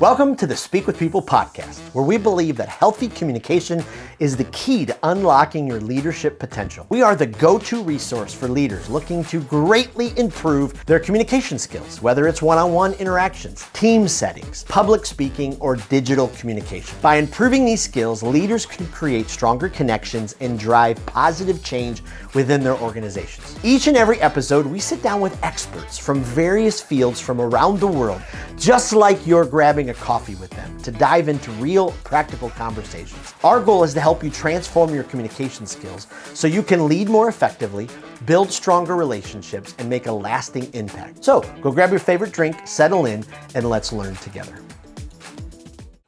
Welcome to the Speak with People podcast, where we believe that healthy communication is the key to unlocking your leadership potential. We are the go-to resource for leaders looking to greatly improve their communication skills, whether it's one-on-one interactions, team settings, public speaking, or digital communication. By improving these skills, leaders can create stronger connections and drive positive change within their organizations. Each and every episode, we sit down with experts from various fields from around the world, just like you're grabbing a coffee with them, to dive into real, practical conversations. Our goal is to help you transform your communication skills so you can lead more effectively, build stronger relationships, and make a lasting impact. So go grab your favorite drink, settle in, and let's learn together.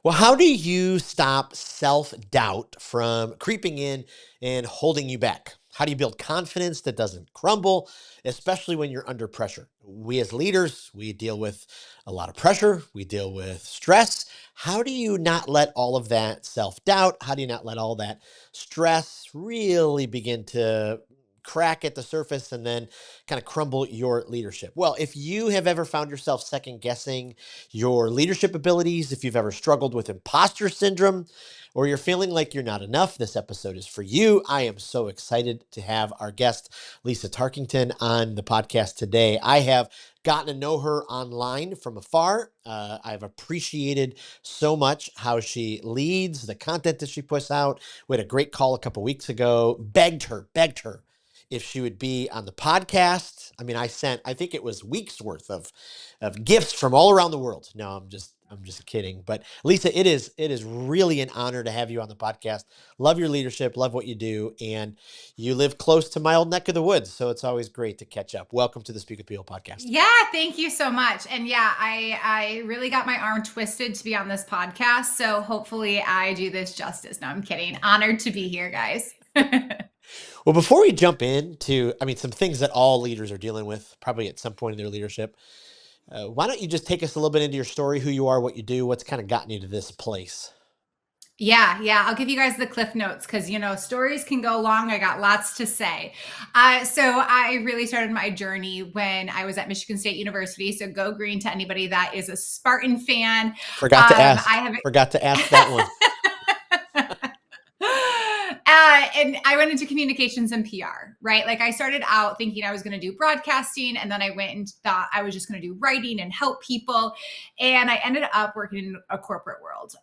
Well, how do you stop self-doubt from creeping in and holding you back? How do you build confidence that doesn't crumble, especially when you're under pressure? We as leaders, we deal with a lot of pressure. We deal with stress. How do you not let all of that self-doubt, how do you not let all that stress really begin to crack at the surface and then kind of crumble your leadership? Well, if you have ever found yourself second guessing your leadership abilities, if you've ever struggled with imposter syndrome, or you're feeling like you're not enough, this episode is for you. I am so excited to have our guest, Lisa Tarkington, on the podcast today. I have gotten to know her online from afar. I've appreciated so much how she leads, the content that she puts out. We had a great call a couple weeks ago, begged her if she would be on the podcast. I mean, I think it was weeks worth of gifts from all around the world. No, I'm just kidding. But Lisa, it is really an honor to have you on the podcast. Love your leadership, love what you do, and you live close to my old neck of the woods, so it's always great to catch up. Welcome to the Speak with People podcast. Yeah, thank you so much. And yeah, I really got my arm twisted to be on this podcast, so hopefully I do this justice. No, I'm kidding. Honored to be here, guys. Well, before we jump into, some things that all leaders are dealing with, probably at some point in their leadership, why don't you just take us a little bit into your story, who you are, what you do, what's kind of gotten you to this place? Yeah. I'll give you guys the cliff notes because, stories can go long. I got lots to say. So I really started my journey when I was at Michigan State University. So go green to anybody that is a Spartan fan. Forgot to ask that one. And I went into communications and PR, right? Like I started out thinking I was going to do broadcasting, and then I went and thought I was just going to do writing and help people. And I ended up working in a corporate world.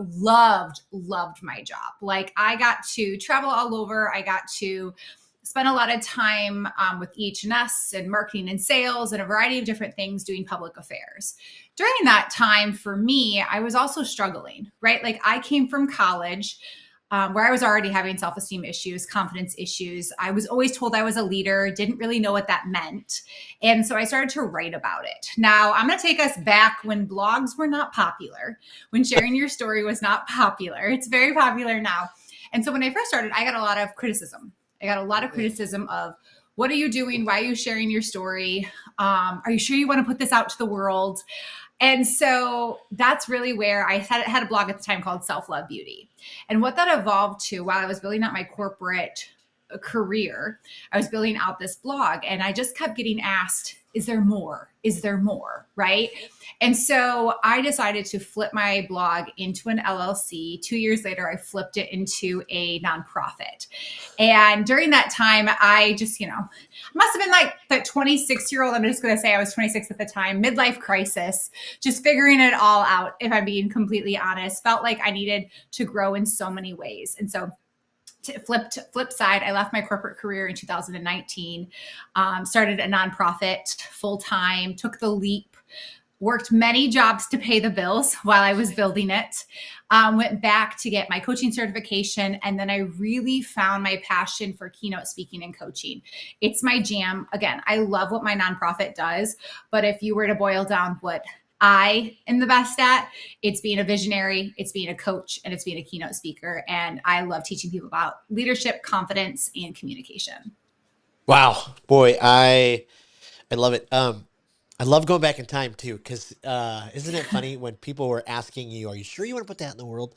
Loved my job. Like I got to travel all over. I got to spend a lot of time with H&S and marketing and sales and a variety of different things doing public affairs. During that time for me, I was also struggling, right? Like I came from college where I was already having self-esteem issues, confidence issues. I was always told I was a leader, didn't really know what that meant. And so I started to write about it. Now, I'm going to take us back when blogs were not popular, when sharing your story was not popular. It's very popular now. And so when I first started, I got a lot of criticism. Of, what are you doing? Why are you sharing your story? Are you sure you want to put this out to the world? And so that's really where I had a blog at the time called Self-Love Beauty. And what that evolved to while I was building out my corporate career, I was building out this blog and I just kept getting asked, is there more? Is there more? Right? And so I decided to flip my blog into an LLC. 2 years later, I flipped it into a nonprofit. And during that time, I just, must have been like the 26-year-old. I'm just going to say I was 26 at the time, midlife crisis, just figuring it all out. If I'm being completely honest, felt like I needed to grow in so many ways. And so flip side, I left my corporate career in 2019, started a nonprofit full-time, took the leap, worked many jobs to pay the bills while I was building it, went back to get my coaching certification. And then I really found my passion for keynote speaking and coaching. It's my jam. Again, I love what my nonprofit does, but if you were to boil down what I am the best at, it's being a visionary, it's being a coach, and it's being a keynote speaker. And I love teaching people about leadership, confidence, and communication. Wow, boy, I love it. I love going back in time too, because isn't it funny when people were asking you, are you sure you want to put that in the world?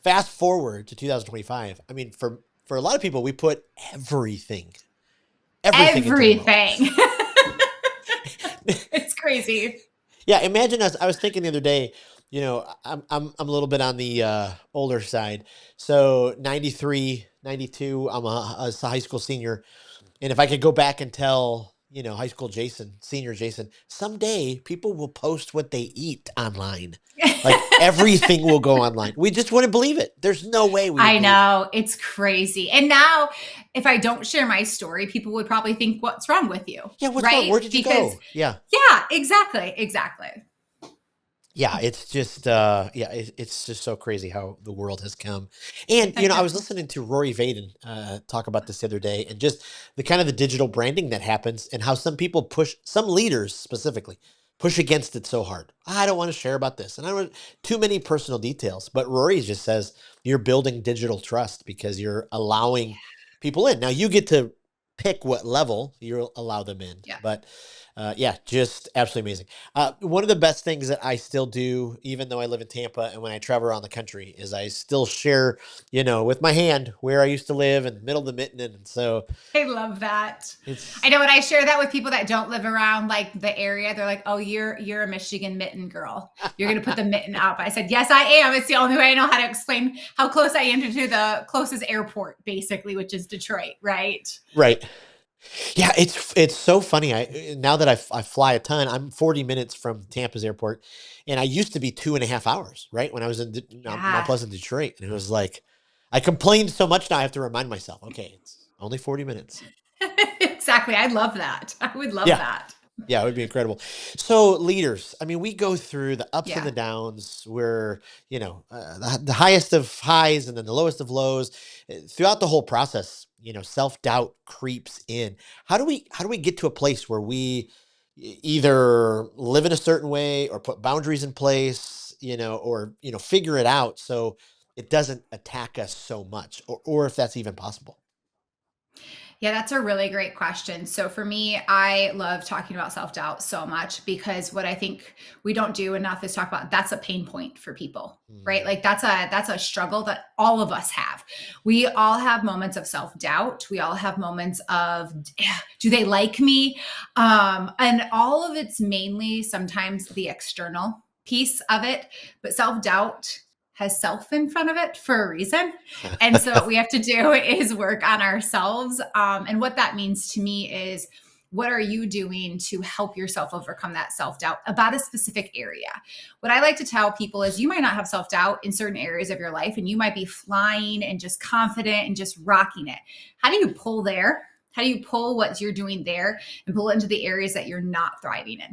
Fast forward to 2025. I mean, for a lot of people, we put everything. It's crazy. Yeah, imagine us. I was thinking the other day, I'm a little bit on the older side. So 93, 92, I'm a high school senior. And if I could go back and tell, high school Jason, senior Jason, someday people will post what they eat online. Like everything will go online. We just wouldn't believe it. There's no way we would I believe it. know, it's crazy. And now, if I don't share my story, people would probably think, what's wrong with you? Yeah, what's wrong? Right? Where did you Because, go? Yeah. yeah, exactly. Yeah, it's just it's just so crazy how the world has come. And I was listening to Rory Vaden talk about this the other day, and just the kind of the digital branding that happens, and how some people push, some leaders specifically push against it so hard. I don't want to share about this, and I don't want too many personal details. But Rory just says you're building digital trust because you're allowing people in. Now you get to pick what level you'll allow them in, Yeah. but yeah, just absolutely amazing. One of the best things that I still do, even though I live in Tampa and when I travel around the country, is I still share, with my hand where I used to live in the middle of the mitten. And so I love that. it's, I know when I share that with people that don't live around like the area, they're like, "Oh, you're a Michigan mitten girl. You're gonna put the mitten up." I said, "Yes, I am. It's the only way I know how to explain how close I am to the closest airport, basically, which is Detroit, right?" right. Yeah, it's so funny. Now that I fly a ton, I'm 40 minutes from Tampa's airport, and I used to be 2.5 hours, right? When I was in Mount Yeah. Pleasant, Detroit, and it was like I complained so much. Now I have to remind myself, okay, it's only 40 minutes. Exactly. I love that. I would love Yeah. that. Yeah, it would be incredible. So leaders, I mean, we go through the ups and Yeah. the downs. We're, the highest of highs and then the lowest of lows. Throughout the whole process, self-doubt creeps in. How do we get to a place where we either live in a certain way or put boundaries in place, or, figure it out so it doesn't attack us so much, or if that's even possible? Yeah, that's a really great question. So for me, I love talking about self-doubt so much because what I think we don't do enough is talk about that's a pain point for people, right? Mm, Like that's a struggle that all of us have. We all have moments of self-doubt. We all have moments of do they like me? And all of it's mainly sometimes the external piece of it, but self-doubt has self in front of it for a reason. And so what we have to do is work on ourselves. And what that means to me is what are you doing to help yourself overcome that self doubt about a specific area? What I like to tell people is you might not have self doubt in certain areas of your life, and you might be flying and just confident and just rocking it. How do you pull there? How do you pull what you're doing there and pull it into the areas that you're not thriving in?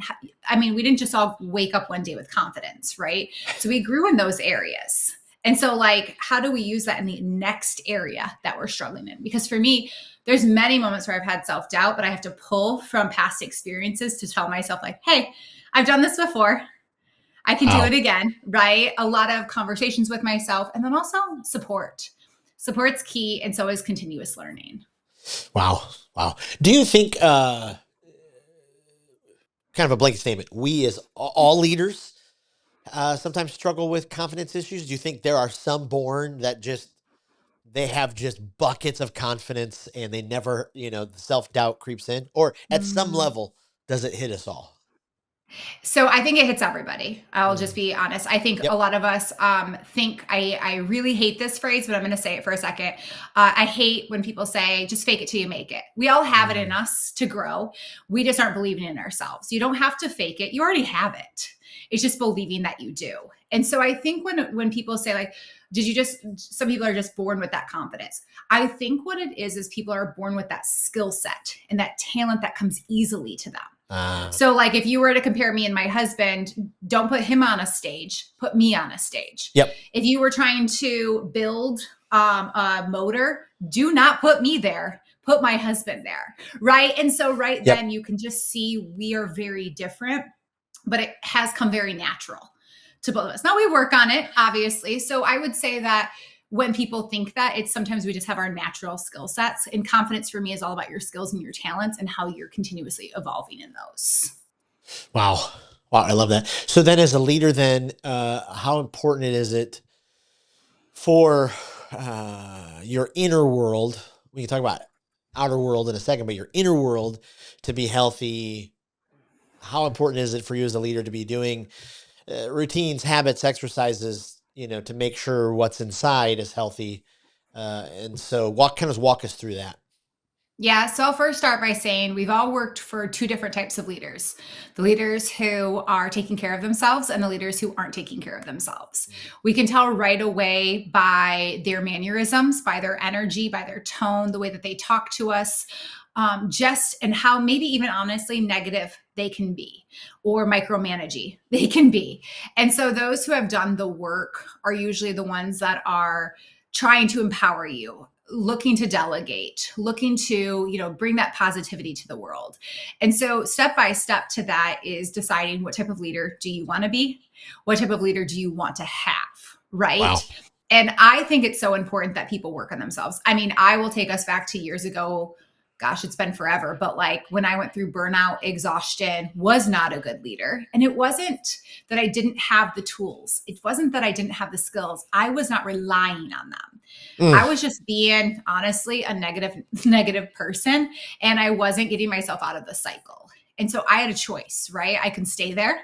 I mean, we didn't just all wake up one day with confidence, right? So we grew in those areas. And so like, how do we use that in the next area that we're struggling in? Because for me, there's many moments where I've had self-doubt, but I have to pull from past experiences to tell myself like, hey, I've done this before. I can do it wow. again, right? A lot of conversations with myself and then also support. Support's key. And so is continuous learning. Wow. Wow. Do you think, kind of a blanket statement, we as all leaders sometimes struggle with confidence issues? Do you think there are some born that just they have just buckets of confidence and they never, the self doubt creeps in, or at some Mm. level, does it hit us all? So I think it hits everybody. I'll just Mm. be honest. I think a Yep. lot of us think I really hate this phrase, but I'm going to say it for a second. I hate when people say just fake it till you make it. We all have it in Mm. us to grow. We just aren't believing in ourselves. You don't have to fake it. You already have it. It's just believing that you do. And so I think when people say like, did you just? Some people are just born with that confidence. I think what it is people are born with that skill set and that talent that comes easily to them. Uh, So, like, if you were to compare me and my husband, don't put him on a stage, put me on a stage. yep. If you were trying to build a motor, do not put me there. Put my husband there. Right. And so, right Yep. then, you can just see we are very different, but it has come very natural to both of us. Now, we work on it, obviously. So, I would say that when people think that, it's sometimes we just have our natural skill sets. And confidence for me is all about your skills and your talents and how you're continuously evolving in those. Wow. Wow. I love that. So then, as a leader, then how important is it for your inner world? We can talk about outer world in a second, but your inner world to be healthy. How important is it for you as a leader to be doing routines, habits, exercises, to make sure what's inside is healthy. And so walk us through that. Yeah, so I'll first start by saying we've all worked for two different types of leaders: the leaders who are taking care of themselves and the leaders who aren't taking care of themselves. We can tell right away by their mannerisms, by their energy, by their tone, the way that they talk to us, just and how maybe even honestly negative they can be or micromanagey they can be. And so those who have done the work are usually the ones that are trying to empower you, looking to delegate, looking to, bring that positivity to the world. And so step by step to that is deciding what type of leader do you want to be? What type of leader do you want to have? Right. Wow. And I think it's so important that people work on themselves. I mean, I will take us back to years ago. Gosh, it's been forever. But like when I went through burnout, exhaustion, was not a good leader. And it wasn't that I didn't have the tools. It wasn't that I didn't have the skills. I was not relying on them. I was just being honestly a negative person, and I wasn't getting myself out of the cycle. And so I had a choice, right? I can stay there.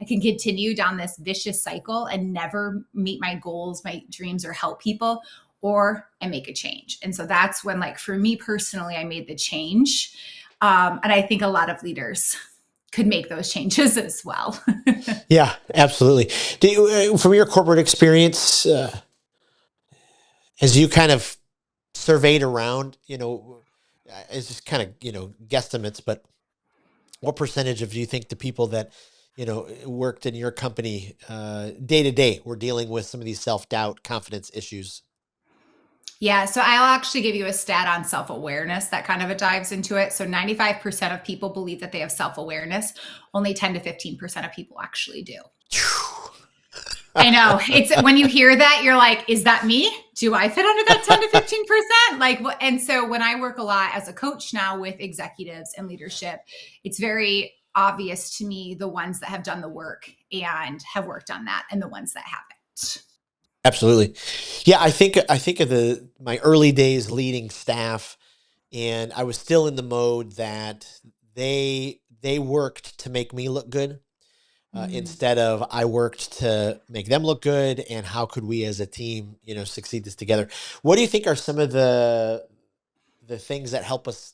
I can continue down this vicious cycle and never meet my goals, my dreams, or help people, or I make a change. And so that's when, like, for me personally, I made the change. And I think a lot of leaders could make those changes as well. Yeah, absolutely. Do you, from your corporate experience, as you kind of surveyed around, it's just kind of, guesstimates, but what percentage of, do you think, the people that, worked in your company day to day were dealing with some of these self-doubt, confidence issues? Yeah, so I'll actually give you a stat on self-awareness that kind of dives into it. So 95% of people believe that they have self-awareness. Only 10 to 15% of people actually do. I know. It's when you hear that, you're like, is that me? Do I fit under that 10 to 15%? Like, and so when I work a lot as a coach now with executives and leadership, it's very obvious to me the ones that have done the work and have worked on that and the ones that haven't. Absolutely. Yeah, I think of my early days leading staff, and I was still in the mode that they worked to make me look good. Instead of I worked to make them look good, and how could we as a team, succeed this together? What do you think are some of the things that help us,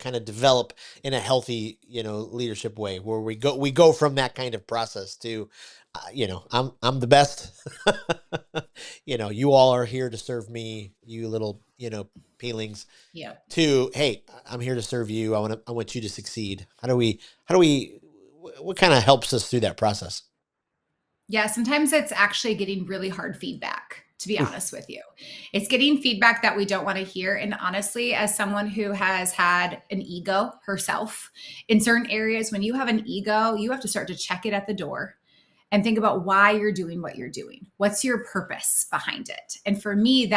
kind of develop in a healthy, leadership way, where we go from that kind of process to, I'm the best. You all are here to serve me, you little, peelings. Yeah. To, hey, I'm here to serve you. I want you to succeed. How do we? What kind of helps us through that process? Yeah, sometimes it's actually getting really hard feedback, to be honest with you. It's getting feedback that we don't want to hear. And honestly, as someone who has had an ego herself, in certain areas, when you have an ego, you have to start to check it at the door and think about why you're doing what you're doing. What's your purpose behind it? And for me,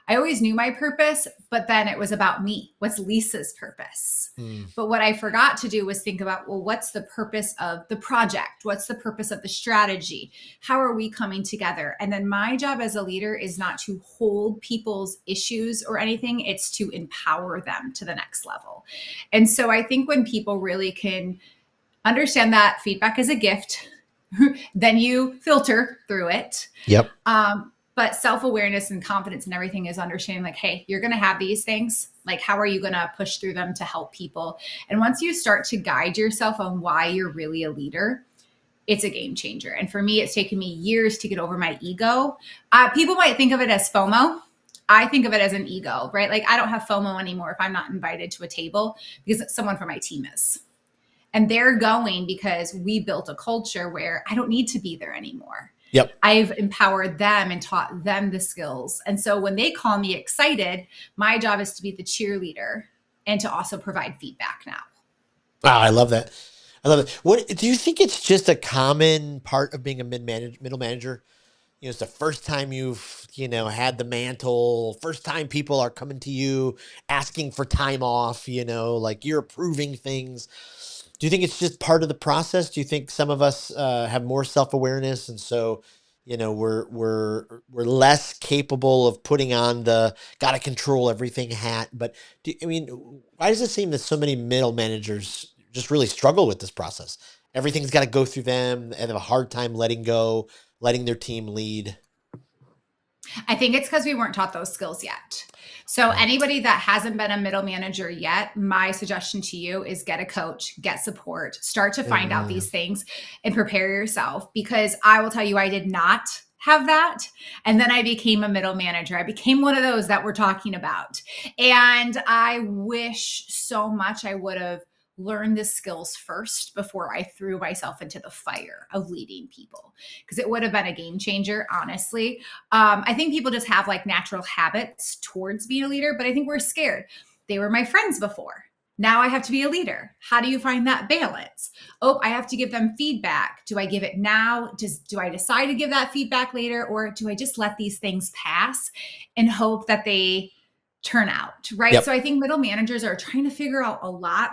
I always knew my purpose, but then it was about me. What's Lisa's purpose? But what I forgot to do was think about, well, what's the purpose of the project? What's the purpose of the strategy? How are we coming together? And then my job as a leader is not to hold people's issues or anything. It's to empower them to the next level. And so I think when people really can understand that feedback is a gift, then you filter through it. Yep. But self-awareness and confidence and everything is understanding, like, hey, you're going to have these things. Like, how are you going to push through them to help people? And once you start to guide yourself on why you're really a leader, it's a game changer. And for me, it's taken me years to get over my ego. People might think of it as FOMO. I think of it as an ego, right? Like, I don't have FOMO anymore if I'm not invited to a table because someone from my team is. And they're going because we built a culture where I don't need to be there anymore. Yep. I've empowered them and taught them the skills. And so when they call me excited, my job is to be the cheerleader and to also provide feedback now. Wow, I love that. I love it. What do you think? It's just a common part of being a middle manager. It's the first time you've, had the mantle. First time people are coming to you asking for time off. Like you're approving things. Do you think it's just part of the process? Do you think some of us have more self-awareness, and so, we're less capable of putting on the gotta control everything hat? But why does it seem that so many middle managers just really struggle with this process? everything's got to go through them and have a hard time letting go, letting their team lead? I think it's because we weren't taught those skills yet. So anybody that hasn't been a middle manager yet, my suggestion to you is get a coach, get support, start to find out these things and prepare yourself, because I will tell you, I did not have that. And then I became a middle manager. I became one of those that we're talking about. And I wish so much I would have learned the skills first before I threw myself into the fire of leading people, because it would have been a game changer, honestly. I think people just have like natural habits towards being a leader, but I think we're scared. They were my friends before. Now I have to be a leader. How do you find that balance? Oh, I have to give them feedback. Do I give it now? Do I decide to give that feedback later? Or do I just let these things pass and hope that they turn out, right? Yep. So I think middle managers are trying to figure out a lot.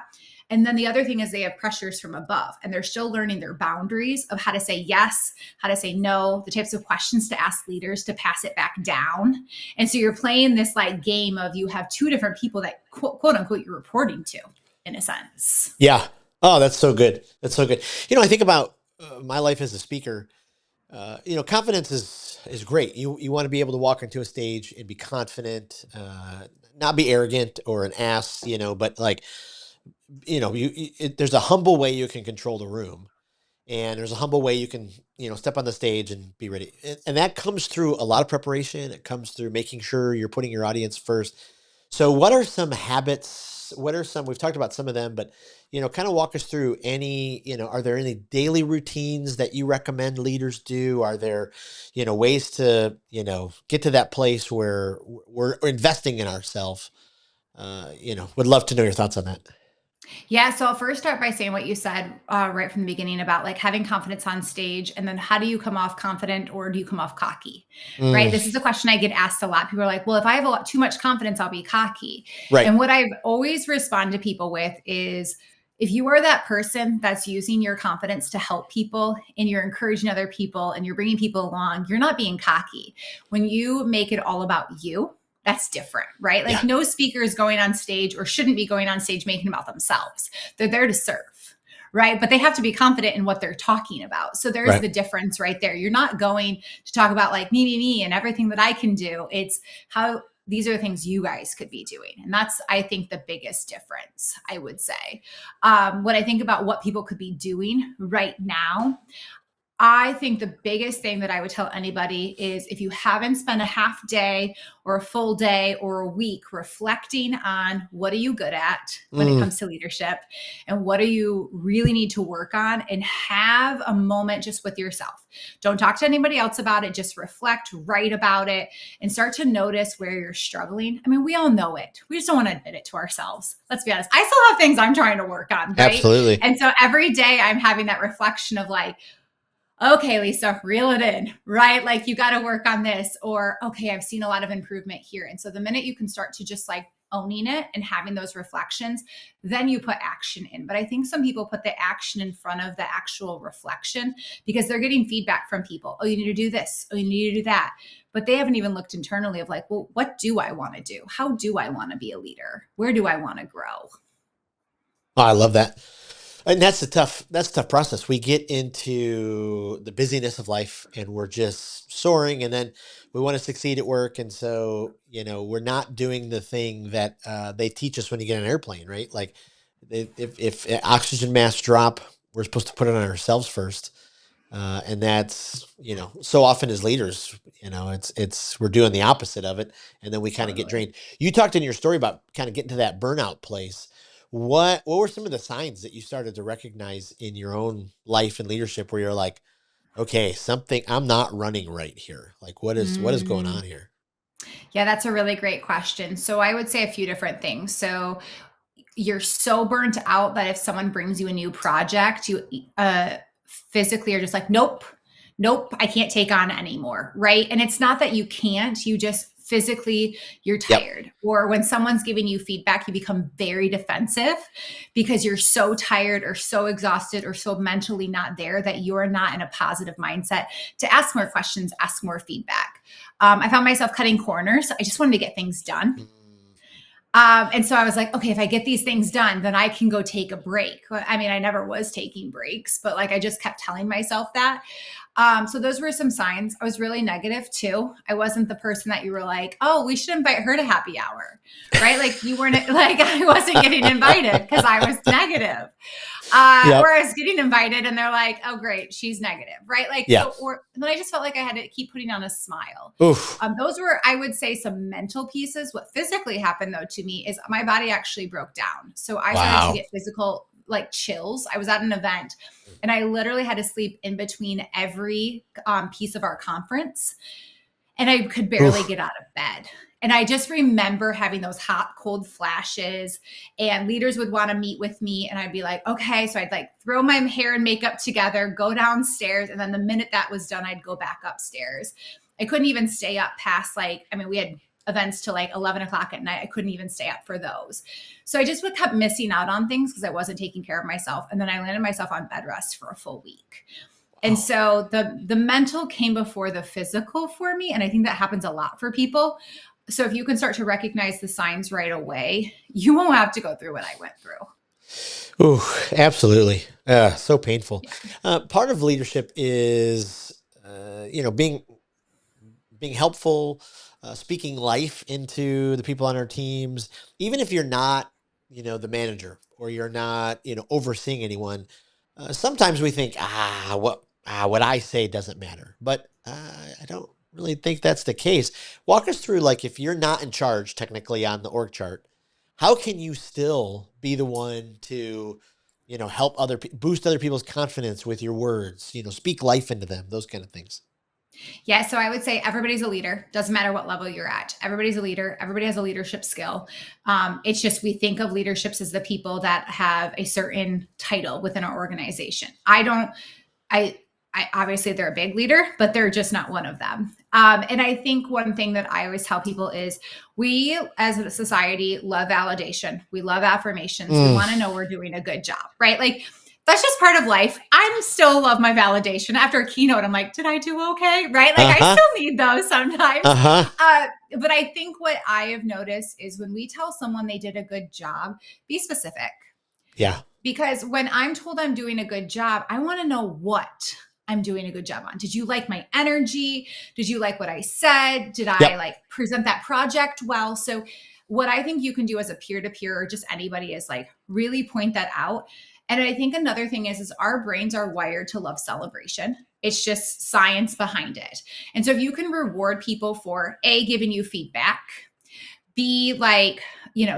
And then the other thing is they have pressures from above, and they're still learning their boundaries of how to say yes, how to say no, the types of questions to ask leaders to pass it back down. And so you're playing this like game of, you have two different people that quote unquote you're reporting to, in a sense. Yeah. Oh, that's so good. That's so good. I think about my life as a speaker. Confidence is great. You want to be able to walk into a stage and be confident, not be arrogant or an ass, but like, there's a humble way you can control the room, and there's a humble way you can, step on the stage and be ready. And that comes through a lot of preparation. It comes through making sure you're putting your audience first. So what are some habits? We've talked about some of them, but, kind of walk us through are there any daily routines that you recommend leaders do? Are there, ways to, get to that place where we're investing in ourselves? Would love to know your thoughts on that. Yeah. So I'll first start by saying what you said right from the beginning about like having confidence on stage. And then how do you come off confident, or do you come off cocky? Right. This is a question I get asked a lot. People are like, well, if I have too much confidence, I'll be cocky. Right. And what I've always responded to people with is, if you are that person that's using your confidence to help people, and you're encouraging other people, and you're bringing people along, you're not being cocky. When you make it all about you, that's different, right? Like no speaker is going on stage, or shouldn't be going on stage making about themselves. They're there to serve, right? But they have to be confident in what they're talking about. So there's the difference right there. You're not going to talk about like me, and everything that I can do. It's how these are the things you guys could be doing. And that's, I think, the biggest difference, I would say. When I think about what people could be doing right now, I think the biggest thing that I would tell anybody is, if you haven't spent a half day or a full day or a week reflecting on what are you good at when it comes to leadership, and what do you really need to work on, and have a moment just with yourself. Don't talk to anybody else about it. Just reflect, write about it, and start to notice where you're struggling. I mean, we all know it. We just don't want to admit it to ourselves. Let's be honest. I still have things I'm trying to work on, right? Absolutely. And so every day I'm having that reflection of like, okay, Lisa, reel it in, right? Like, you got to work on this, or, okay, I've seen a lot of improvement here. And so the minute you can start to just like owning it and having those reflections, then you put action in. But I think some people put the action in front of the actual reflection, because they're getting feedback from people. Oh, you need to do this. Oh, you need to do that. But they haven't even looked internally of like, well, what do I want to do? How do I want to be a leader? Where do I want to grow? Oh, I love that. And that's a tough process. We get into the busyness of life, and we're just soaring, and then we want to succeed at work. And so, we're not doing the thing that they teach us when you get on an airplane, right? Like if oxygen masks drop, we're supposed to put it on ourselves first. And that's, so often as leaders, we're doing the opposite of it. And then we kind of get drained. You talked in your story about kind of getting to that burnout place. What were some of the signs that you started to recognize in your own life and leadership where you're like, okay, I'm not running right here. Like what is going on here? Yeah, that's a really great question. So I would say a few different things. So you're so burnt out that if someone brings you a new project, you physically are just like, nope, I can't take on anymore, right? And it's not that you can't, you just physically, you're tired. Yep. Or when someone's giving you feedback, you become very defensive because you're so tired or so exhausted or so mentally not there that you're not in a positive mindset to ask more questions, ask more feedback. I found myself cutting corners. I just wanted to get things done. And so I was like, okay, if I get these things done, then I can go take a break. I mean, I never was taking breaks, but like I just kept telling myself that. So those were some signs. I was really negative too. I wasn't the person that you were like, oh, we should invite her to happy hour, right? Like you weren't like, I wasn't getting invited because I was negative. Yep. Or I was getting invited and they're like, oh, great, she's negative, right? Like, Yeah. so, or then I just felt like I had to keep putting on a smile. Oof. Those were, I would say, some mental pieces. What physically happened though to me is my body actually broke down. So I started to get physical like chills. I was at an event and I literally had to sleep in between every piece of our conference and I could barely get out of bed. And I just remember having those hot, cold flashes and leaders would want to meet with me. And I'd be like, okay. So I'd like throw my hair and makeup together, go downstairs. And then the minute that was done, I'd go back upstairs. I couldn't even stay up past we had events till like 11 o'clock at night. I couldn't even stay up for those. So I just kept missing out on things because I wasn't taking care of myself. And then I landed myself on bed rest for a full week. And so the mental came before the physical for me. And I think that happens a lot for people. So if you can start to recognize the signs right away, you won't have to go through what I went through. Oh, absolutely. So painful. Part of leadership is, being helpful, speaking life into the people on our teams, even if you're not, the manager or you're not, overseeing anyone. Sometimes we think, what I say doesn't matter, but I don't really think that's the case. Walk us through, like, if you're not in charge technically on the org chart, how can you still be the one to, help boost other people's confidence with your words, speak life into them, those kind of things. Yeah. So I would say everybody's a leader. Doesn't matter what level you're at. Everybody's a leader. Everybody has a leadership skill. It's just we think of leaderships as the people that have a certain title within our organization. I obviously they're a big leader, but they're just not one of them. And I think one thing that I always tell people is we as a society love validation. We love affirmations. We want to know we're doing a good job, right? Like that's just part of life. I still love my validation. After a keynote, I'm like, did I do okay? Right? Like I still need those sometimes. But I think what I have noticed is when we tell someone they did a good job, be specific. Yeah. Because when I'm told I'm doing a good job, I want to know what I'm doing a good job on. Did you like my energy? Did you like what I said? Did I like present that project well? So what I think you can do as a peer-to-peer or just anybody is like really point that out. And I think another thing is our brains are wired to love celebration. It's just science behind it. And so if you can reward people for A, giving you feedback, B, like,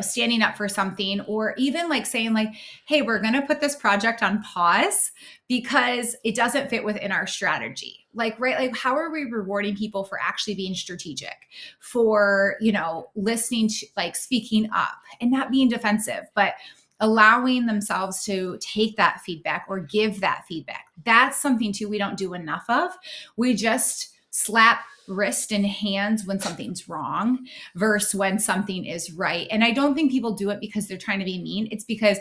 standing up for something, or even like saying like, hey, we're going to put this project on pause because it doesn't fit within our strategy. Like, right. Like, how are we rewarding people for actually being strategic, for, listening to, like, speaking up and not being defensive, but allowing themselves to take that feedback or give that feedback. That's something too we don't do enough of. We just slap wrist and hands when something's wrong versus when something is right. And I don't think people do it because they're trying to be mean. It's because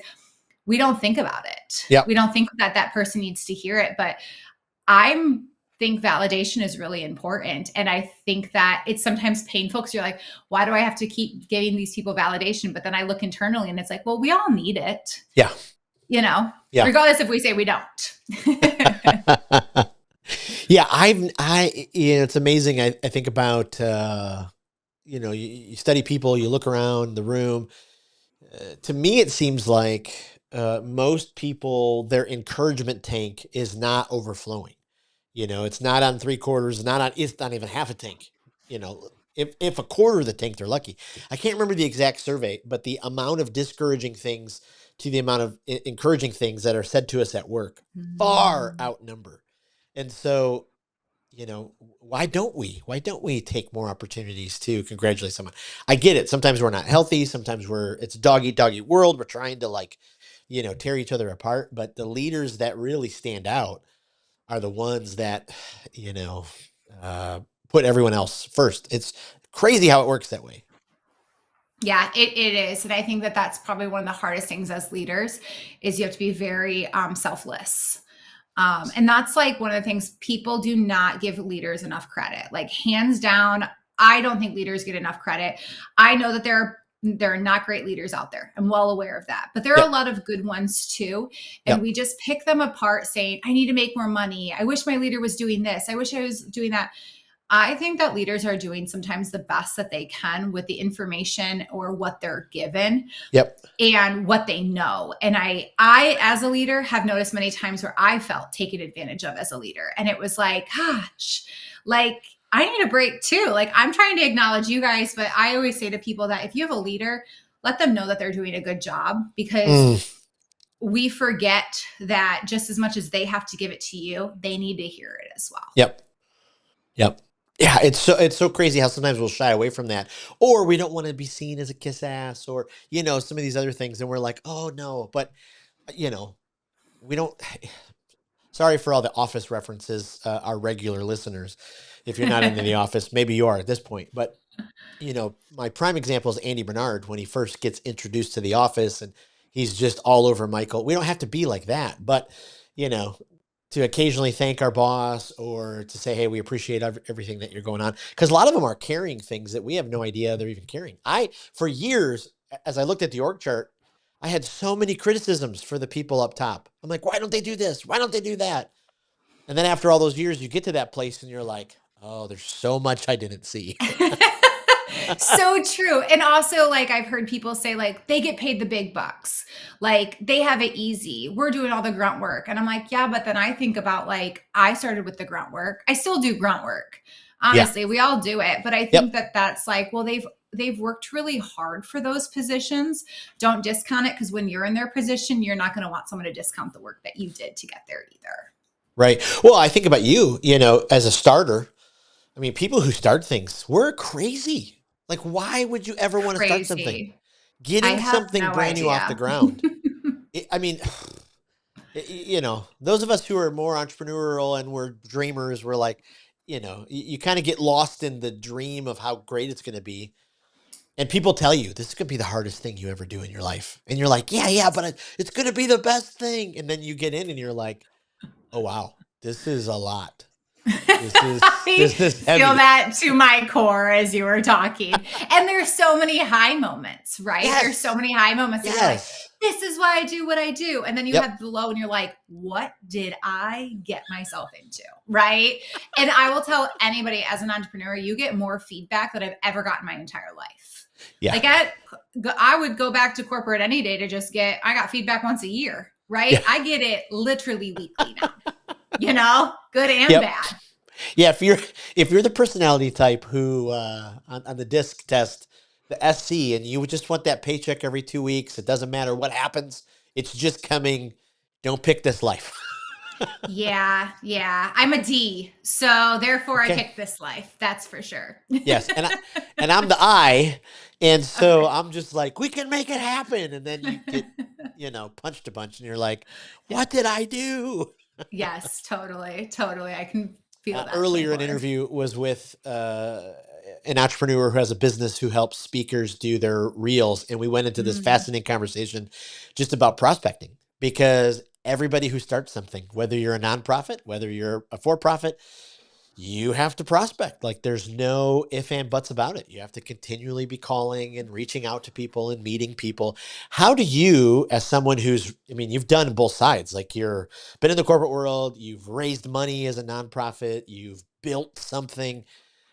we don't think about it. Yep. We don't think that person needs to hear it. But I think validation is really important. And I think that it's sometimes painful because you're like, why do I have to keep giving these people validation? But then I look internally and it's like, well, we all need it. Yeah. Regardless if we say we don't. Yeah. It's amazing. I think about, you study people, you look around the room. To me, it seems like most people, their encouragement tank is not overflowing. It's not on 3/4, it's not even half a tank. If a quarter of the tank, they're lucky. I can't remember the exact survey, but the amount of discouraging things to the amount of encouraging things that are said to us at work far outnumber. And so, why don't we take more opportunities to congratulate someone? I get it. Sometimes we're not healthy. Sometimes it's a dog eat dog eat world. We're trying to tear each other apart. But the leaders that really stand out are the ones that, put everyone else first. It's crazy how it works that way. Yeah, it is. And I think that that's probably one of the hardest things as leaders is you have to be very selfless. And that's like one of the things people do not give leaders enough credit. Like hands down, I don't think leaders get enough credit. I know that there are there are not great leaders out there. I'm well aware of that. But there are a lot of good ones too. And we just pick them apart saying, I need to make more money. I wish my leader was doing this. I wish I was doing that. I think that leaders are doing sometimes the best that they can with the information or what they're given and what they know. And I, as a leader, have noticed many times where I felt taken advantage of as a leader. And it was like, gosh, like I need a break too. Like I'm trying to acknowledge you guys, but I always say to people that if you have a leader, let them know that they're doing a good job, because we forget that just as much as they have to give it to you, they need to hear it as well. Yep. Yeah, it's so crazy how sometimes we'll shy away from that, or we don't want to be seen as a kiss ass, or some of these other things, and we're like, oh no, but we don't. Sorry for all the office references, our regular listeners. If you're not into the office, maybe you are at this point, but my prime example is Andy Bernard when he first gets introduced to the office, and he's just all over Michael. We don't have to be like that, but to occasionally thank our boss or to say, hey, we appreciate everything that you're going on. Because a lot of them are carrying things that we have no idea they're even carrying. For years, as I looked at the org chart, I had so many criticisms for the people up top. I'm like, why don't they do this? Why don't they do that? And then after all those years, you get to that place and you're like, oh, there's so much I didn't see. So true. And also, like, I've heard people say, like, they get paid the big bucks. Like, they have it easy. We're doing all the grunt work. And I'm like, yeah, but then I think about, like, I started with the grunt work. I still do grunt work. Honestly, we all do it. But I think that that's like, well, they've worked really hard for those positions. Don't discount it, because when you're in their position, you're not going to want someone to discount the work that you did to get there either. Right. Well, I think about you, as a starter. I mean, people who start things, we're crazy. Like, why would you ever want to start something? Getting something brand new off the ground. I mean, those of us who are more entrepreneurial and we're dreamers, we're like, you kind of get lost in the dream of how great it's going to be. And people tell you, this could be the hardest thing you ever do in your life. And you're like, yeah, but it's going to be the best thing. And then you get in and you're like, oh, wow, this is a lot. This is heavy. Feel that to my core as you were talking. And there's so many high moments, right? Yes. There's so many high moments. Yes. You're like, this is why I do what I do. And then you have the low and you're like, what did I get myself into? Right. And I will tell anybody, as an entrepreneur, you get more feedback than I've ever gotten my entire life. Yeah. Like I would go back to corporate any day to just I got feedback once a year. Right. Yeah. I get it literally weekly now, good and bad. Yeah. If you're the personality type who, on the DISC test, the SC, and you just want that paycheck every 2 weeks, it doesn't matter what happens. It's just coming. Don't pick this life. Yeah. I'm a D, so therefore I picked this life. That's for sure. Yes, and I'm the I, and so I'm just like, we can make it happen. And then you get, punched a bunch, and you're like, what did I do? Yes, totally. I can feel that. Earlier, an interview was with an entrepreneur who has a business who helps speakers do their reels, and we went into this fascinating conversation just about prospecting, because everybody who starts something, whether you're a nonprofit, whether you're a for-profit, you have to prospect. Like, there's no ifs and buts about it. You have to continually be calling and reaching out to people and meeting people. How do you, as someone you've done both sides, like you've been in the corporate world, you've raised money as a nonprofit, you've built something.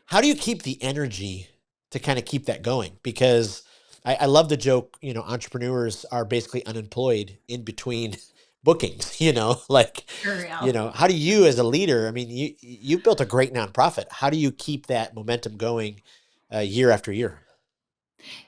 How do you keep the energy to kind of keep that going? Because I love the joke, entrepreneurs are basically unemployed in between bookings, how do you, as a leader, I mean, you built a great nonprofit. How do you keep that momentum going year after year?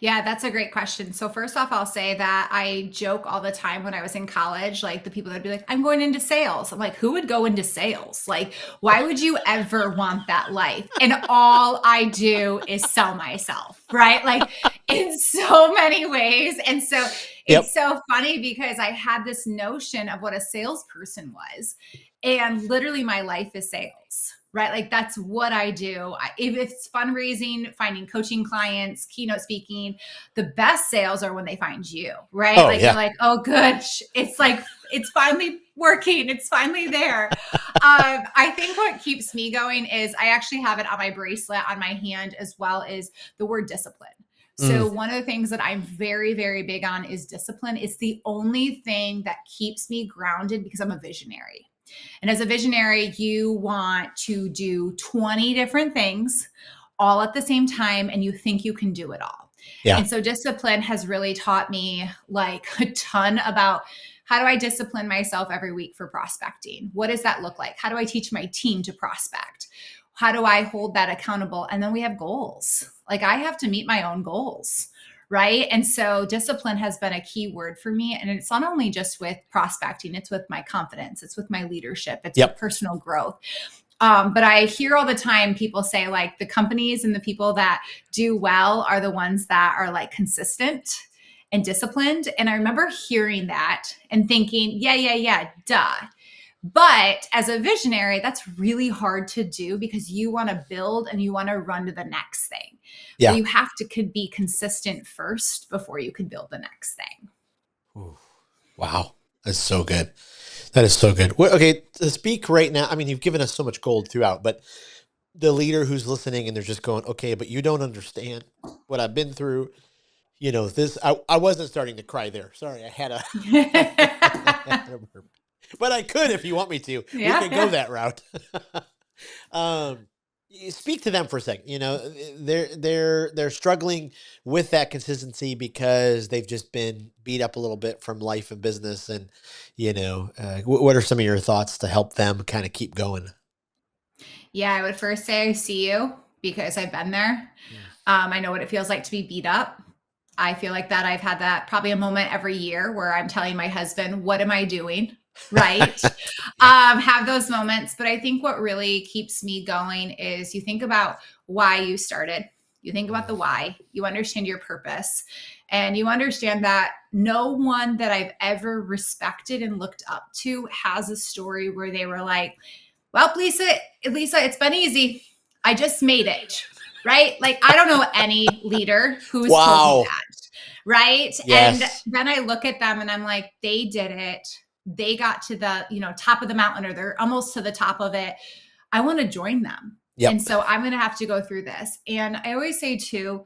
Yeah, that's a great question. So first off, I'll say that I joke all the time when I was in college, like the people that'd be like, I'm going into sales. I'm like, who would go into sales? Like, why would you ever want that life? And all I do is sell myself, right? Like in so many ways. And so it's so funny because I had this notion of what a salesperson was. And literally my life is sales, right? Like that's what I do. If it's fundraising, finding coaching clients, keynote speaking, the best sales are when they find you, right? You're like, oh, good. It's like, it's finally working. It's finally there. I think what keeps me going is I actually have it on my bracelet on my hand, as well as the word discipline. So one of the things that I'm very, very big on is discipline. It's the only thing that keeps me grounded because I'm a visionary. And as a visionary, you want to do 20 different things all at the same time, and you think you can do it all. Yeah. And so discipline has really taught me like a ton about how do I discipline myself every week for prospecting? What does that look like? How do I teach my team to prospect? How do I hold that accountable? And then we have goals. Like I have to meet my own goals, right? And so discipline has been a key word for me. And it's not only just with prospecting, it's with my confidence, it's with my leadership, it's with personal growth. But I hear all the time people say like the companies and the people that do well are the ones that are like consistent and disciplined. And I remember hearing that and thinking, yeah, duh. But as a visionary, that's really hard to do because you want to build and you want to run to the next thing. Yeah. Well, you have to be consistent first before you can build the next thing. Ooh, wow. That's so good. That is so good. Well, okay, to speak right now, I mean, you've given us so much gold throughout, but the leader who's listening and they're just going, okay, but you don't understand what I've been through. You know, this, I wasn't starting to cry there. Sorry, I had a burp. But I could if you want me to. Yeah, we can go that route. Speak to them for a second. You know, they're struggling with that consistency because they've just been beat up a little bit from life and business. And, you know, what are some of your thoughts to help them kind of keep going? Yeah, I would first say I see you because I've been there. I know what it feels like to be beat up. I feel like that I've had that probably a moment every year where I'm telling my husband, what am I doing? Right. Have those moments. But I think what really keeps me going is you think about why you started. You think about the why, you understand your purpose, and you understand that no one that I've ever respected and looked up to has a story where they were like, well, Lisa, it's been easy. I just made it. Right. Like, I don't know any leader who's told me that. Right. Yes. And then I look at them and I'm like, they did it. They got to the, top of the mountain, or they're almost to the top of it. I want to join them. Yep. And so I'm going to have to go through this. And I always say too,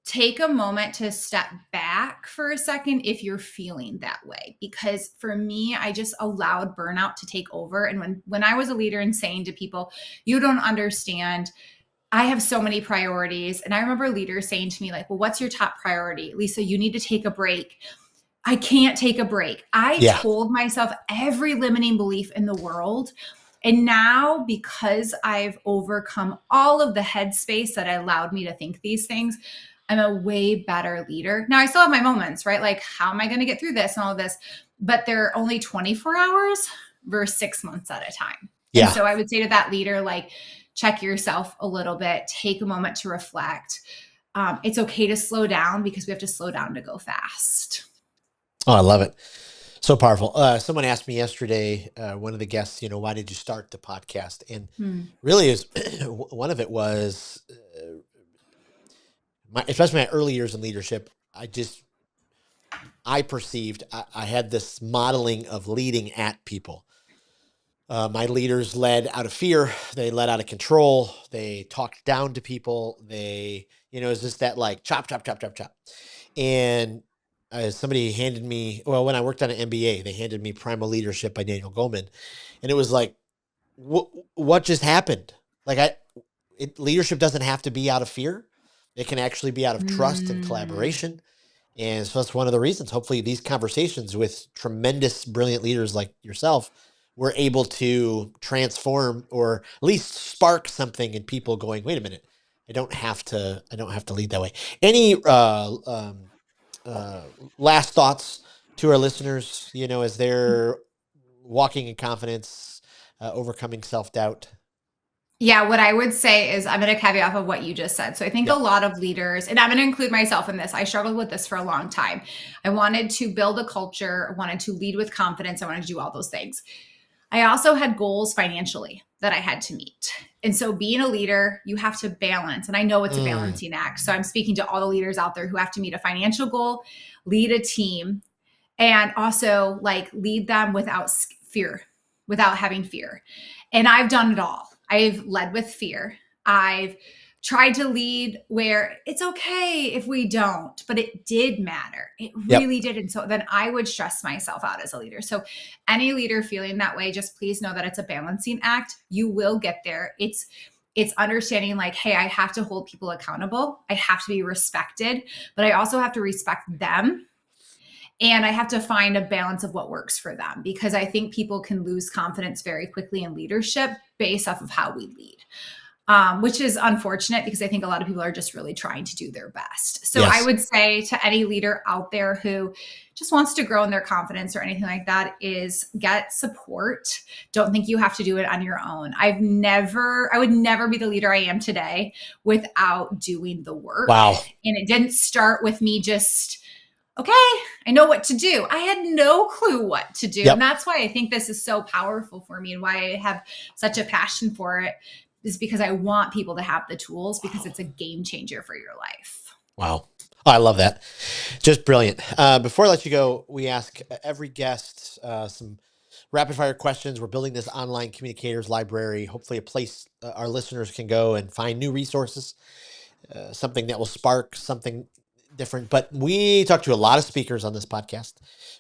take a moment to step back for a second if you're feeling that way. Because for me, I just allowed burnout to take over. And when I was a leader and saying to people, you don't understand, I have so many priorities. And I remember leaders saying to me like, well, what's your top priority? Lisa, you need to take a break. I can't take a break. I told myself every limiting belief in the world. And now, because I've overcome all of the headspace that allowed me to think these things, I'm a way better leader. Now, I still have my moments, right? Like, how am I going to get through this and all of this? But they're only 24 hours versus 6 months at a time. Yeah. And so I would say to that leader, like, check yourself a little bit, take a moment to reflect. It's okay to slow down because we have to slow down to go fast. Oh, I love it. So powerful. Someone asked me yesterday, one of the guests, why did you start the podcast? And really is one of it was, especially my early years in leadership, I perceived I had this modeling of leading at people. My leaders led out of fear. They led out of control. They talked down to people. They, it's just that like chop, chop, chop, chop, chop. And somebody handed me, when I worked on an MBA, they handed me Primal Leadership by Daniel Goleman. And it was like, what just happened? Like leadership doesn't have to be out of fear. It can actually be out of trust and collaboration. And so that's one of the reasons, hopefully these conversations with tremendous, brilliant leaders like yourself, we're able to transform or at least spark something in people going, wait a minute, I don't have to lead that way. Any, last thoughts to our listeners, as they're walking in confidence, overcoming self-doubt? Yeah, what I would say is I'm going to caveat off of what you just said. So I think a lot of leaders, and I'm going to include myself in this, I struggled with this for a long time. I wanted to build a culture, I wanted to lead with confidence, I wanted to do all those things. I also had goals financially that I had to meet. And so being a leader, you have to balance. And I know it's a balancing act. So I'm speaking to all the leaders out there who have to meet a financial goal, lead a team, and also like lead them without fear, without having fear. And I've done it all. I've led with fear. I've tried to lead where it's okay if we don't, but it did matter. It Yep. really did. And so then I would stress myself out as a leader. So any leader feeling that way, just please know that it's a balancing act. You will get there. It's understanding like, hey, I have to hold people accountable. I have to be respected, but I also have to respect them. And I have to find a balance of what works for them, because I think people can lose confidence very quickly in leadership based off of how we lead. Which is unfortunate, because I think a lot of people are just really trying to do their best. So I Yes. would say to any leader out there who just wants to grow in their confidence or anything like that, is get support. Don't think you have to do it on your own. I would never be the leader I am today without doing the work. Wow. And it didn't start with me just, okay, I know what to do. I had no clue what to do. Yep. And that's why I think this is so powerful for me, and why I have such a passion for it, is because I want people to have the tools, because it's a game changer for your life. Wow. Oh, I love that. Just brilliant. Before I let you go, we ask every guest some rapid fire questions. We're building this online communicators library, hopefully a place our listeners can go and find new resources, something that will spark something different. But we talk to a lot of speakers on this podcast.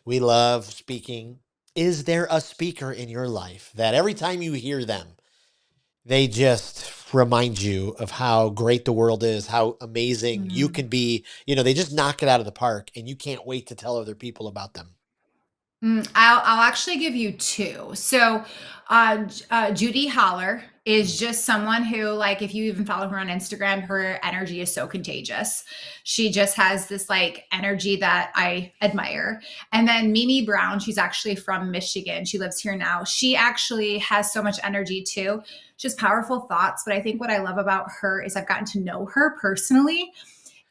We love speaking. Is there a speaker in your life that every time you hear them, they just remind you of how great the world is, how amazing you can be? They just knock it out of the park, and you can't wait to tell other people about them. I'll actually give you two. So, Judy Holler is just someone who, like, if you even follow her on Instagram, her energy is so contagious. She just has this like energy that I admire. And then Mimi Brown, she's actually from Michigan. She lives here now. She actually has so much energy too. Just powerful thoughts. But I think what I love about her is I've gotten to know her personally,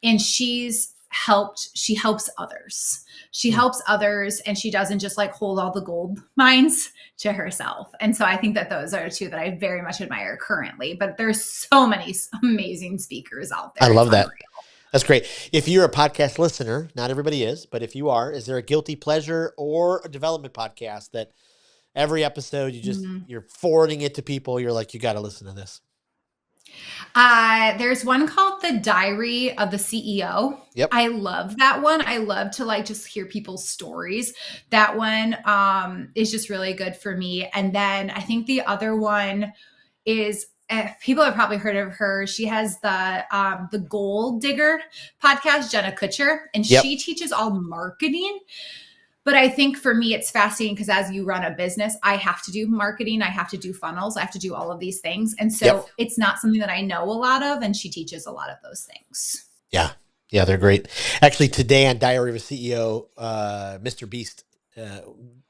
and she helps others. She helps others, and she doesn't just like hold all the gold mines to herself. And so I think that those are two that I very much admire currently, but there's so many amazing speakers out there. I love that. That's great. If you're a podcast listener, not everybody is, but if you are, is there a guilty pleasure or a development podcast that every episode you're forwarding it to people, you're like, you got to listen to this? There's one called The Diary of the CEO. Yep. I love that one. I love to like just hear people's stories. That one is just really good for me. And then I think the other one is, people have probably heard of her. She has the Gold Digger podcast, Jenna Kutcher, and she teaches all marketing. But I think for me, it's fascinating because as you run a business, I have to do marketing. I have to do funnels. I have to do all of these things. And so it's not something that I know a lot of. And she teaches a lot of those things. Yeah. Yeah, they're great. Actually, today on Diary of a CEO, Mr. Beast,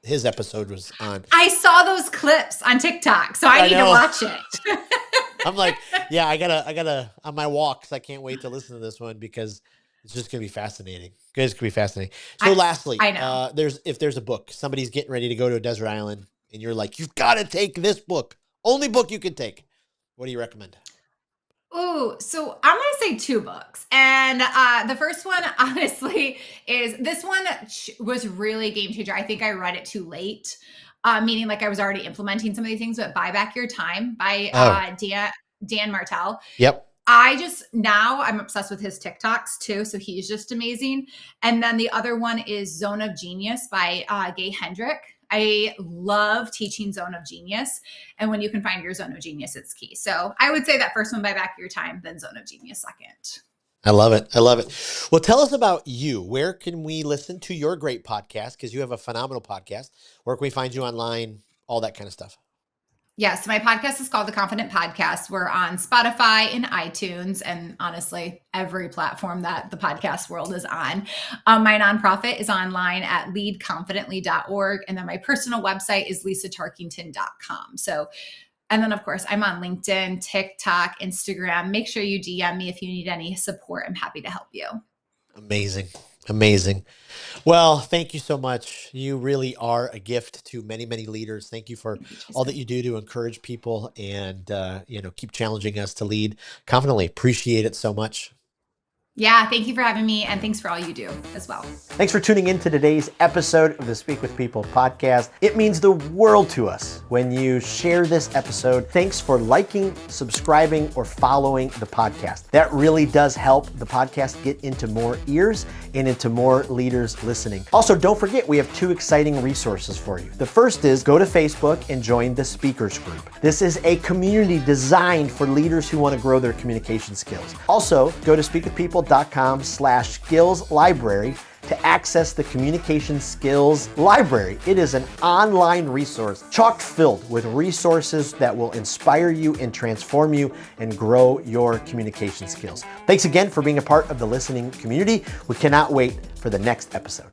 his episode was on. I saw those clips on TikTok, so I need to watch it. I'm like, yeah, I gotta on my walks. I can't wait to listen to this one because it's just gonna be fascinating. It's gonna be fascinating. So lastly, I know. if there's a book, somebody's getting ready to go to a desert island, and you're like, you've got to take this book. Only book you can take. What do you recommend? Oh, so I'm going to say two books. And the first one, honestly, is this one was really a game changer. I think I read it too late, meaning like I was already implementing some of these things, but Buy Back Your Time by Dan Martell. Yep. I'm obsessed with his TikToks too. So he's just amazing. And then the other one is Zone of Genius by Gay Hendrick. I love teaching Zone of Genius. And when you can find your Zone of Genius, it's key. So I would say that first one, Buy Back Your Time, then Zone of Genius second. I love it. I love it. Well, tell us about you. Where can we listen to your great podcast? Because you have a phenomenal podcast. Where can we find you online? All that kind of stuff. Yes, my podcast is called The Confident Podcast. We're on Spotify and iTunes, and honestly, every platform that the podcast world is on. My nonprofit is online at leadconfidently.org, and then my personal website is lisatarkington.com. So, and then of course, I'm on LinkedIn, TikTok, Instagram. Make sure you DM me if you need any support. I'm happy to help you. Amazing. Amazing. Well, thank you so much. You really are a gift to many, many leaders. Thank you for all that you do to encourage people and, keep challenging us to lead confidently. Appreciate it so much. Yeah, thank you for having me, and thanks for all you do as well. Thanks for tuning in to today's episode of the Speak with People podcast. It means the world to us when you share this episode. Thanks for liking, subscribing, or following the podcast. That really does help the podcast get into more ears and into more leaders listening. Also, don't forget, we have 2 exciting resources for you. The first is go to Facebook and join the Speakers Group. This is a community designed for leaders who want to grow their communication skills. Also, go to speakwithpeople.com/skills library to access the Communication Skills Library. It is an online resource chock filled with resources that will inspire you and transform you and grow your communication skills. Thanks again for being a part of the listening community. We cannot wait for the next episode.